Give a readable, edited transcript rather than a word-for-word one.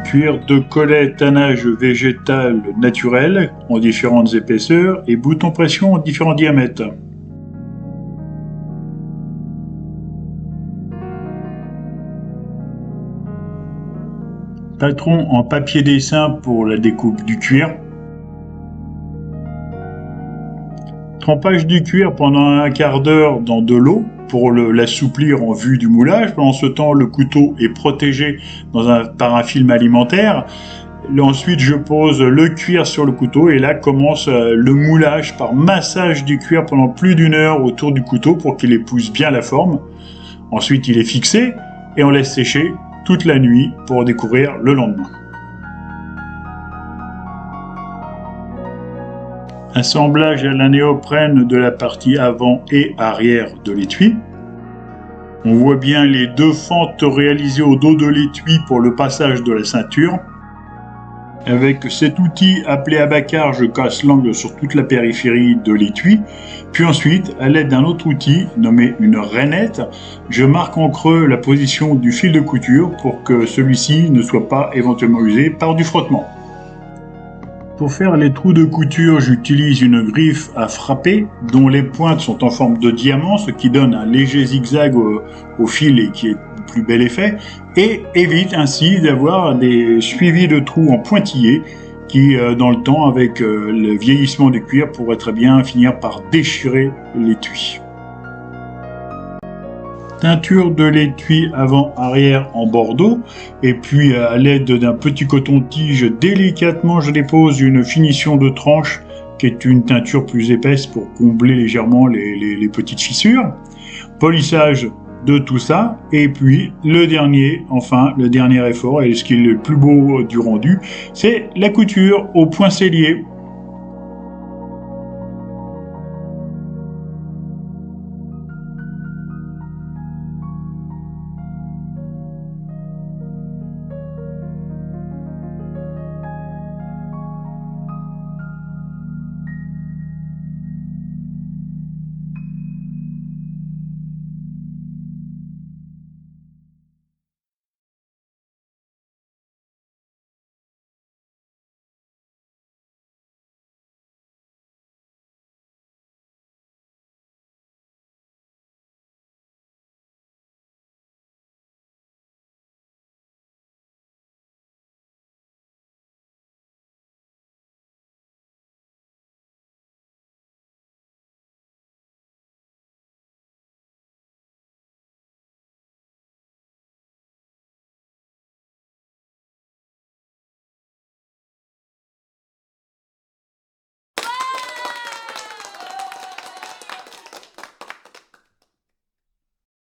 cuir, de collet tannage végétal naturel en différentes épaisseurs et bouton pression en différents diamètres. Patron en papier dessin pour la découpe du cuir. Trempage du cuir pendant un quart d'heure dans de l'eau pour l'assouplir en vue du moulage. Pendant ce temps, le couteau est protégé par un film alimentaire. Ensuite, je pose le cuir sur le couteau et là commence le moulage par massage du cuir pendant plus d'1 heure autour du couteau pour qu'il épouse bien la forme. Ensuite, il est fixé et on laisse sécher toute la nuit pour découvrir le lendemain. Assemblage à la néoprène de la partie avant et arrière de l'étui. On voit bien les 2 fentes réalisées au dos de l'étui pour le passage de la ceinture. Avec cet outil appelé abacar, je casse l'angle sur toute la périphérie de l'étui. Puis ensuite, à l'aide d'un autre outil nommé une rainette, je marque en creux la position du fil de couture pour que celui-ci ne soit pas éventuellement usé par du frottement. Pour faire les trous de couture, j'utilise une griffe à frapper dont les pointes sont en forme de diamant, ce qui donne un léger zigzag au fil et qui est le plus bel effet, et évite ainsi d'avoir des suivis de trous en pointillés qui, dans le temps, avec le vieillissement du cuir, pourraient très bien finir par déchirer l'étui. Teinture de l'étui avant-arrière en bordeaux, et puis à l'aide d'un petit coton-tige, délicatement je dépose une finition de tranche qui est une teinture plus épaisse pour combler légèrement les petites fissures. Polissage de tout ça, et puis le dernier effort, et ce qui est le plus beau du rendu, c'est la couture au point sellier.